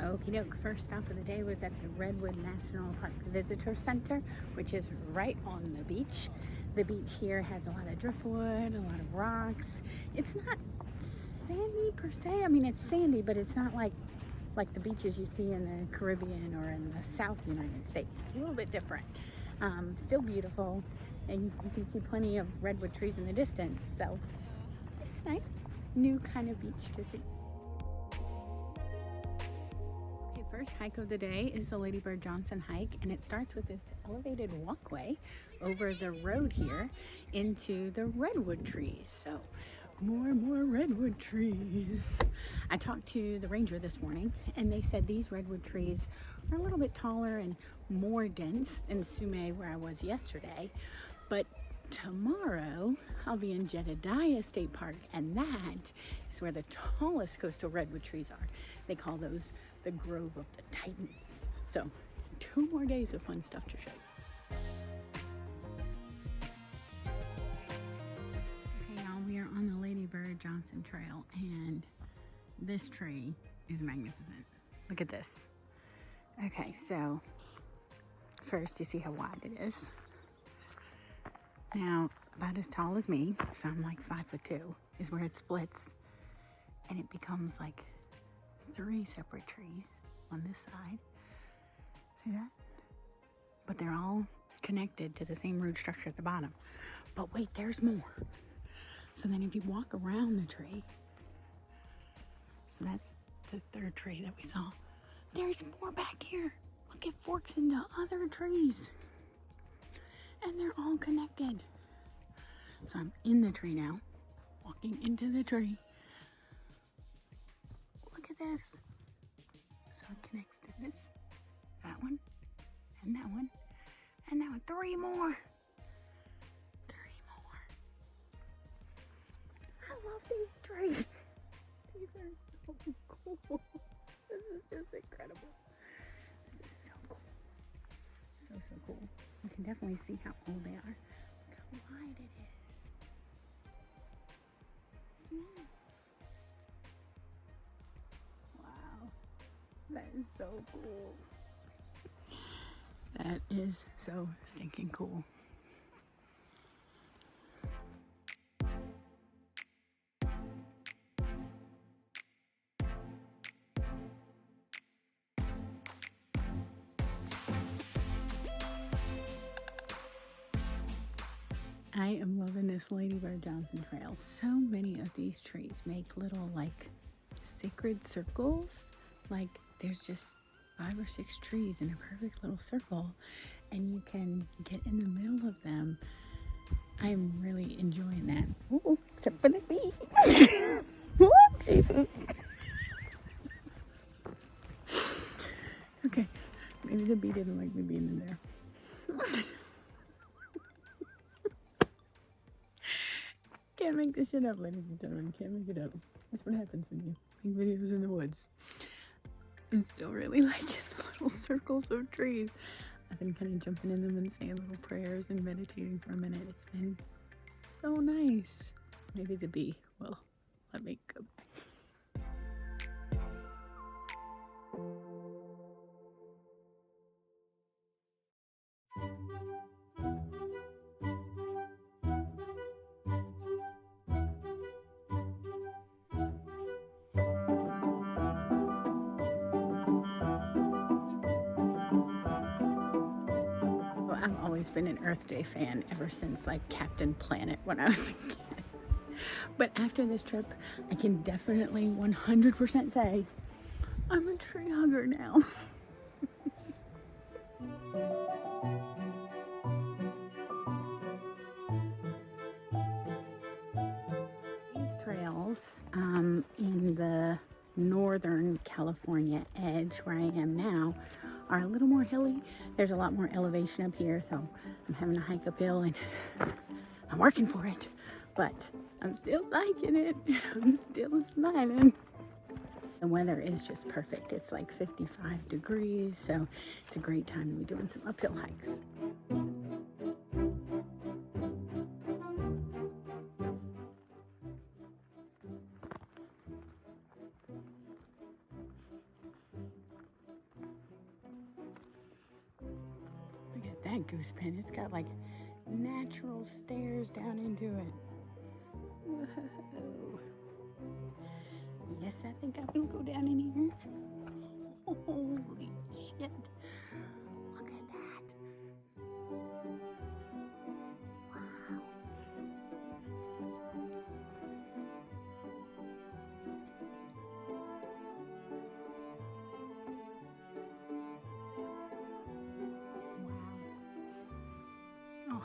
Okie doke, first stop of the day was at the Redwood National Park Visitor Center, which is right on the beach. The beach here has a lot of driftwood, a lot of rocks. It's not sandy per se. I mean, it's sandy, but it's not like the beaches you see in the Caribbean or in the South United States. It's a little bit different. Still beautiful, and you can see plenty of redwood trees in the distance, so it's nice. New kind of beach to see. Okay, first hike of the day is the Lady Bird Johnson hike, and it starts with this elevated walkway over the road here into the redwood trees. So more redwood trees. I talked to the ranger this morning, and they said these redwood trees are a little bit taller and more dense than Sume, where I was yesterday. But tomorrow I'll be in Jedediah State Park, and that is where the tallest coastal redwood trees are. They call those the Grove of the Titans. So 2 more days of fun stuff to show you. We are on the Lady Bird Johnson Trail, and this tree is magnificent. Look at this. Okay, so first you see how wide it is. Now, about as tall as me, so I'm like 5'2", is where it splits, and it becomes like 3 separate trees on this side. See that? But they're all connected to the same root structure at the bottom. But wait, there's more. So then if you walk around the tree, so that's the 3rd tree that we saw, there's more back here. Look, it forks into other trees, and they're all connected. So I'm in the tree now, walking into the tree. Look at this. So it connects to this, that one, and that one, and that one. 3 more. I love these trees. These are so cool. This is just incredible. This is so cool. So cool. You can definitely see how old they are. Look how wide it is. Wow. That is so cool. That is so stinking cool. I am loving this Lady Bird Johnson Trail. So many of these trees make little like sacred circles. Like there's just 5 or 6 trees in a perfect little circle, and you can get in the middle of them. I'm really enjoying that. Ooh, except for the bee. Oh, Jesus. Okay, maybe the bee didn't like me being in there. Can't make this shit up, ladies and gentlemen. Can't make it up. That's what happens when you make videos in the woods. I'm still really liking the little circles of trees. I've been kind of jumping in them and saying little prayers and meditating for a minute. It's been so nice. Maybe the bee will let me go back. I've always been an Earth Day fan ever since like Captain Planet when I was a kid. But after this trip, I can definitely 100% say I'm a tree hugger now. These trails in the northern California edge where I am now are a little more hilly. There's a lot more elevation up here, so I'm having to hike uphill, and I'm working for it, but I'm still liking it. I'm still smiling. The weather is just perfect. It's like 55 degrees, so it's a great time to be doing some uphill hikes. that goose pen. It's got like natural stairs down into it. Whoa. Yes, I think I will go down in here. Holy shit. Look at that. Wow. Oh,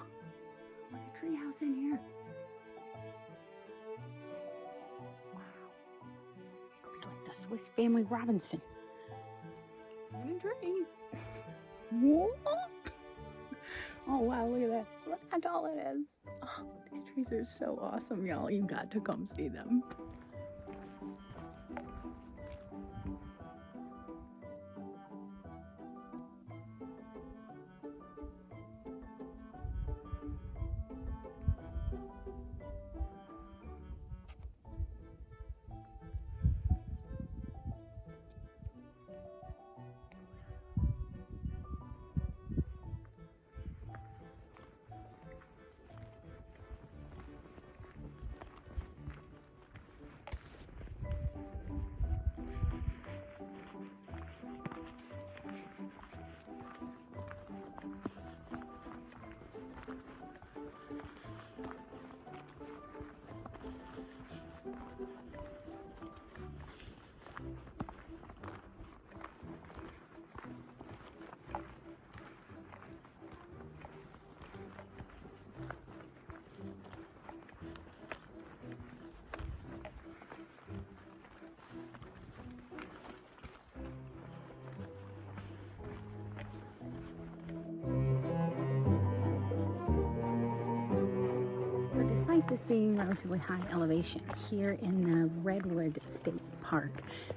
what a treehouse in here. Wow. Could be like the Swiss Family Robinson. In a tree. What? Oh wow, look at that. Look how tall it is. Oh, these trees are so awesome, y'all. You got to come see them. So despite this being relatively high elevation, here in the Redwood State Park,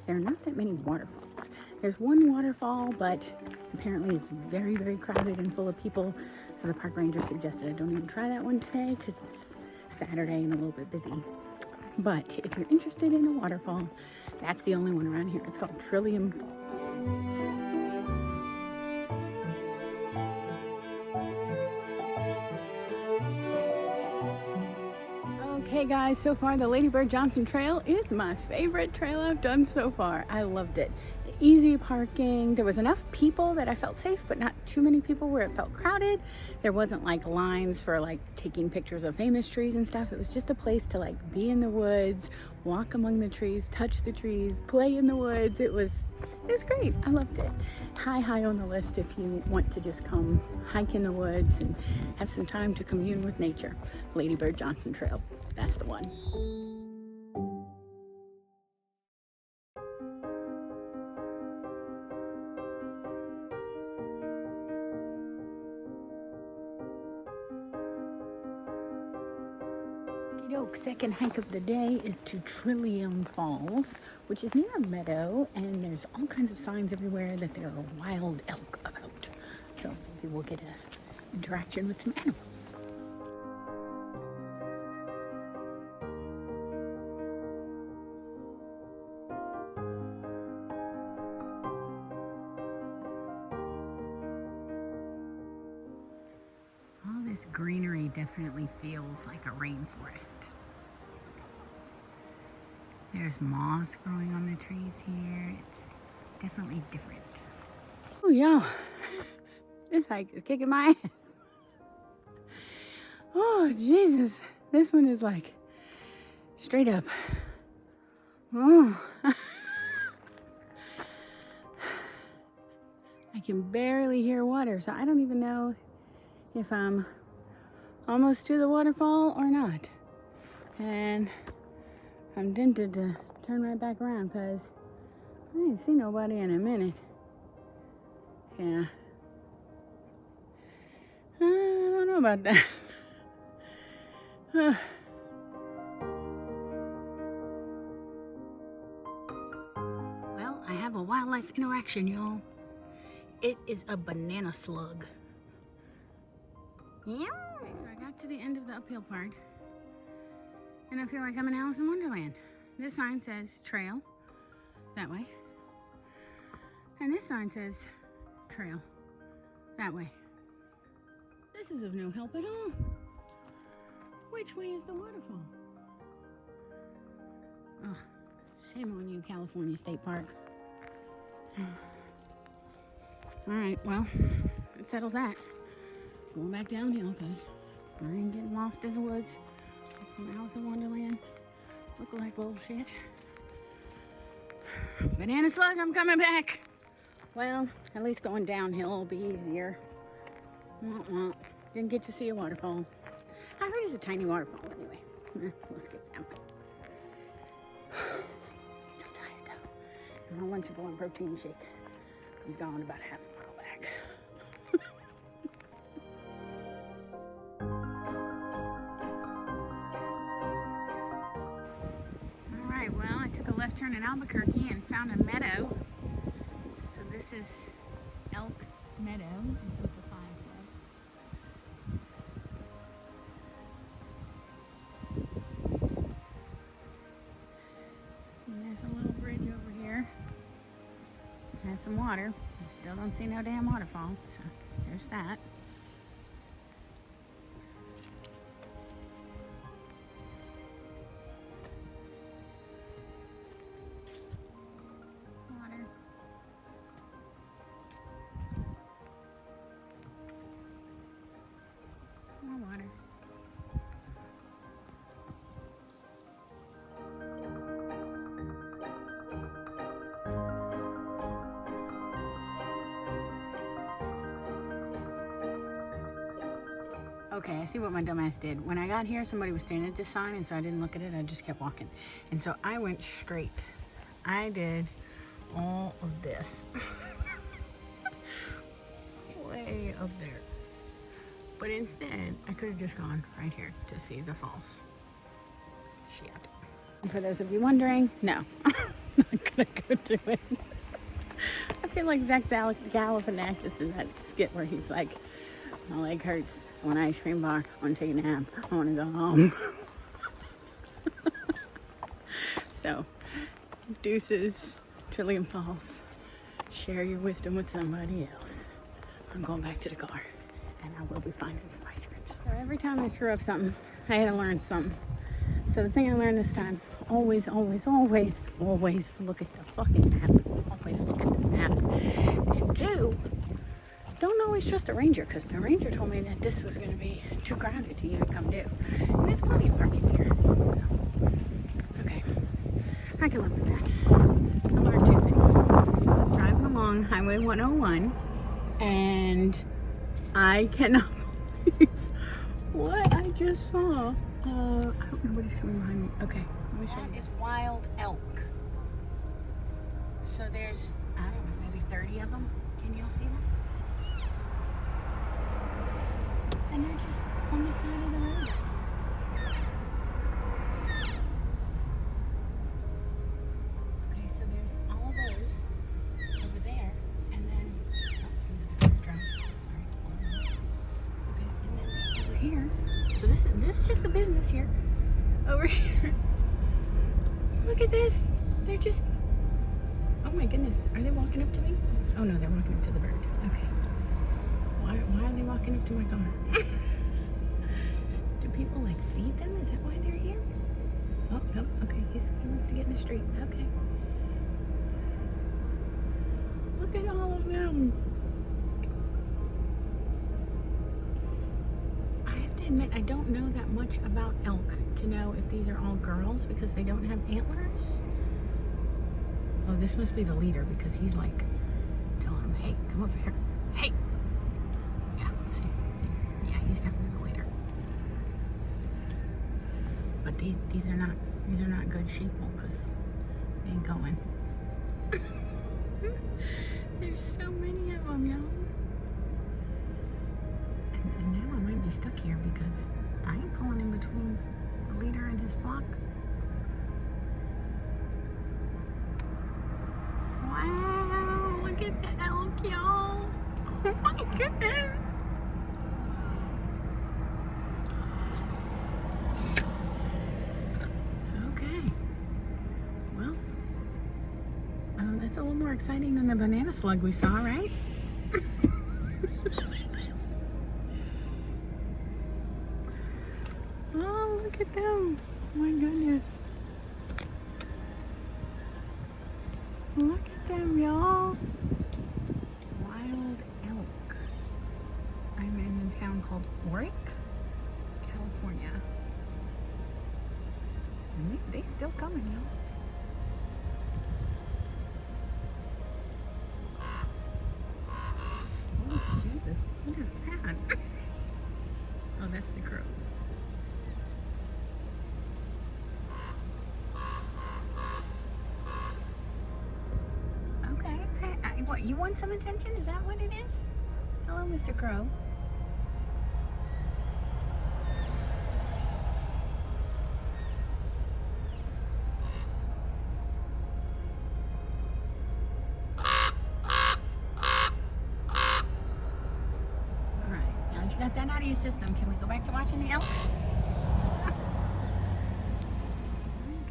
there are not that many waterfalls. There's one waterfall, but apparently it's very, very crowded and full of people. So the park ranger suggested I don't even try that one today because it's Saturday and a little bit busy. But if you're interested in a waterfall, that's the only one around here. It's called Trillium Falls. Okay guys, so far the Lady Bird Johnson Trail is my favorite trail I've done so far. I loved it. Easy parking. There was enough people that I felt safe, but not too many people where it felt crowded. There wasn't like lines for like taking pictures of famous trees and stuff. It was just a place to like be in the woods, walk among the trees, touch the trees, play in the woods. It was great. I loved it. High on the list if you want to just come hike in the woods and have some time to commune with nature. Lady Bird Johnson Trail. That's the one. Second hike of the day is to Trillium Falls, which is near a meadow, and there's all kinds of signs everywhere that there are wild elk about. So maybe we'll get an interaction with some animals. All this greenery definitely feels like a rainforest. There's moss growing on the trees here. It's definitely different. Oh yeah, this hike is kicking my ass. Oh Jesus, this one is like straight up. Oh. I can barely hear water, so I don't even know if I'm almost to the waterfall or not. And I'm tempted to turn right back around because I ain't seen nobody in a minute. Yeah. I don't know about that. Well, I have a wildlife interaction, y'all. It is a banana slug. Yeah. Okay, so I got to the end of the uphill part, and I feel like I'm in Alice in Wonderland. This sign says trail, that way. And this sign says trail, that way. This is of no help at all. Which way is the waterfall? Oh, shame on you, California State Park. All right, well, it settles that. Going back downhill because I ain't getting lost in the woods. Some Alice in Wonderland. Look like little shit. Banana slug, I'm coming back. Well, at least going downhill will be easier. Didn't get to see a waterfall. I heard it's a tiny waterfall anyway. We'll skip down. Still tired though. And my Lunchable and protein shake is gone about half a mile back. Alright, well, I took a left turn in Albuquerque and found a meadow. So this is Elk Meadow. Is what the sign says. And there's a little bridge over here. It has some water. I still don't see no damn waterfall, so there's that. Water. More water. Okay, I see what my dumbass did. When I got here, somebody was standing at this sign, and so I didn't look at it. I just kept walking. And so I went straight. I did all of this. Way up there. But instead, I could have just gone right here to see the falls. Shit. And for those of you wondering, no. I'm not gonna go do it. I feel like Zach Galifianakis in that skit where he's like, my leg hurts. I want an ice cream bar. I want to take a nap. I want to go home. So, deuces, Trillium Falls. Share your wisdom with somebody else. I'm going back to the car, and I will be finding some ice cream. So every time I screw up something, I had to learn something. So the thing I learned this time, always, always, always, always look at the fucking map. Always look at the map. And two, don't always trust the ranger, because the ranger told me that this was going to be too crowded to even come do. And there's plenty of parking here. So, okay, I can live with that. I learned two things. I was driving along Highway 101, and I cannot believe what I just saw. I don't know what is coming behind me. Okay, let me show you. That is wild elk. So there's, I don't know, maybe 30 of them. Can y'all see that? And they're just on the side of the road. Okay, so there's all of those over there, and then Okay, and then over here. So this is just a business here. Over here. Look at this. They're just. Oh my goodness. Are they walking up to me? Oh no, they're walking up to the bird. Okay. Why are they walking up to my car? Do people like feed them? Is that why they're here? Oh, no, okay, he wants to get in the street. Okay. Look at all of them. I have to admit, I don't know that much about elk to know if these are all girls because they don't have antlers. Oh, this must be the leader because he's like telling them, hey, come over here. Hey. Yeah, he's definitely the leader. But these are not good sheeple because they ain't going. There's so many of them, y'all. And now I might be stuck here because I ain't pulling in between the leader and his flock. Wow, look at the elk, y'all. Oh my goodness. That's a little more exciting than the banana slug we saw, right? Look at them. Oh my goodness. Look at them, y'all. Wild elk. I'm in a town called Oric, California. And they still coming, y'all. Oh, Jesus. What is that? Oh, that's the crows. Okay. What, you want some attention? Is that what it is? Hello, Mr. Crow. Alright, now that you got that out of your system, can we go back to watching the elk? Alright,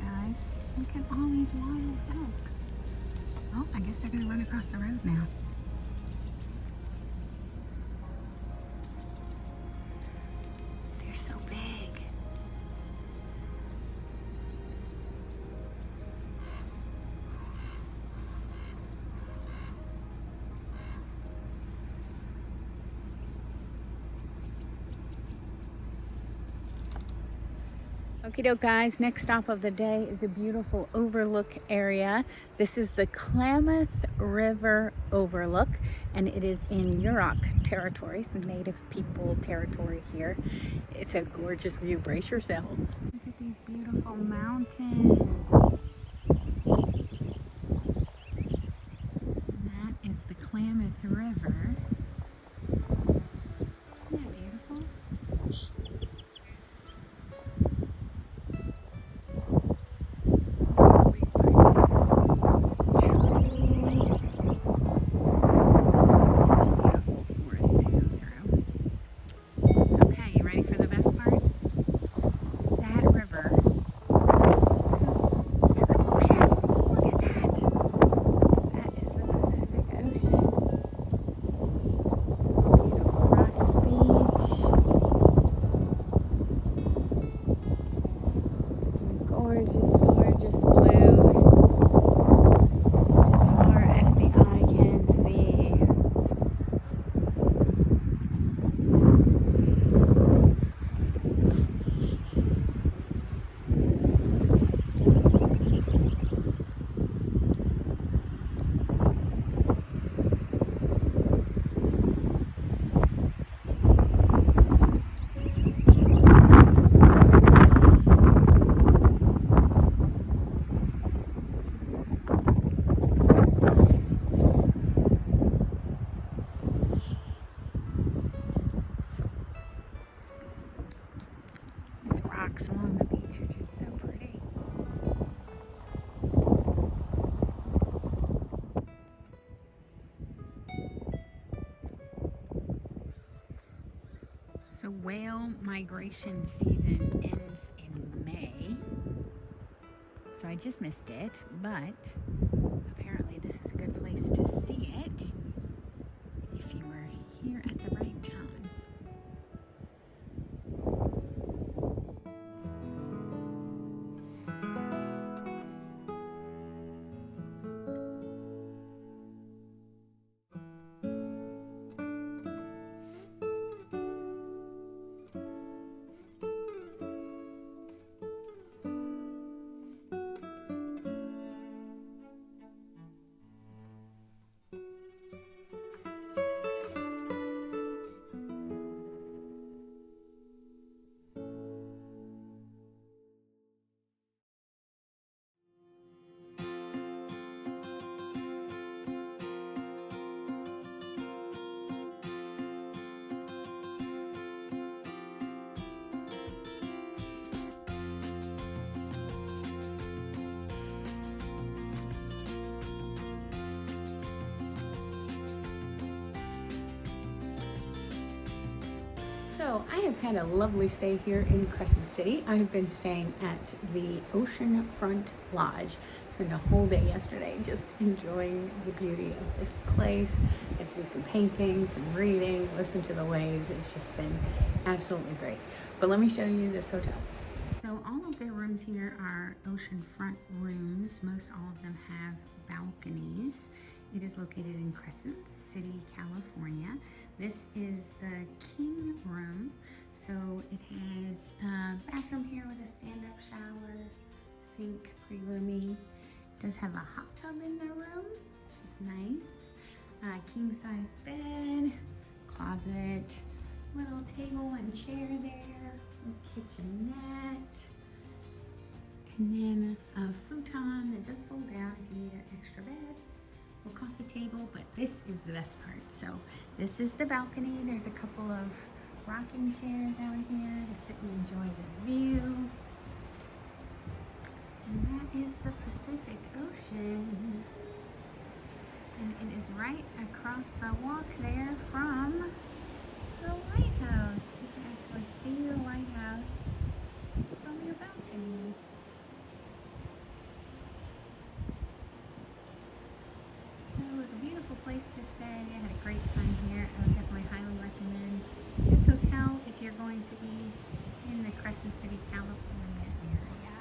guys. Look at all these wild elk. Oh, I guess they're going to run across the road now. They're so big. Okie doke, guys, next stop of the day is a beautiful overlook area. This is the Klamath River Overlook, and it is in Yurok territory, some native people territory here. It's a gorgeous view. Brace yourselves. Look at these beautiful mountains. And that is the Klamath River. Isn't that beautiful? Along the beach are just so pretty. So whale migration season ends in May. So I just missed it, but apparently this is a good place to see it if you were here at the right time. So I have had a lovely stay here in Crescent City. I have been staying at the Oceanfront Lodge. Spent a whole day yesterday just enjoying the beauty of this place. I do some painting, some reading, listen to the waves. It's just been absolutely great. But let me show you this hotel. So all of their rooms here are oceanfront rooms. Most all of them have balconies. It is located in Crescent City, California. This is the king room. So it has a bathroom here with a stand-up shower, sink, pretty roomy. It does have a hot tub in the room, which is nice. King-size bed, closet, little table and chair there, kitchenette, and then a futon that does fold out if you need an extra bed, a coffee table. But this is the best part. So this is the balcony. There's a couple of rocking chairs out here to sit and enjoy the view. And that is the Pacific Ocean. And it is right across the walk there from the lighthouse. You can actually see the lighthouse from your balcony. So it was a beautiful place to stay. I had a great time here. I would definitely highly recommend this hotel if you're going to be in the Crescent City, California area.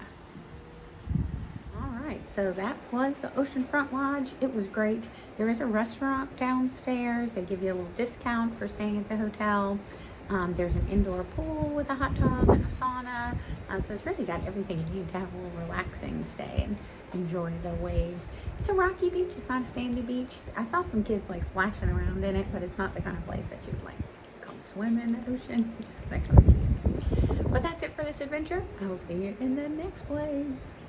All right, so that was the Oceanfront Lodge. It was great. There is a restaurant downstairs. They give you a little discount for staying at the hotel. There's an indoor pool with a hot tub and a sauna. So it's really got everything you need to have a little relaxing stay and enjoy the waves. It's a rocky beach. It's not a sandy beach. I saw some kids like splashing around in it, but it's not the kind of place that you'd like come swim in the ocean. You just can actually see it. But that's it for this adventure. I will see you in the next place.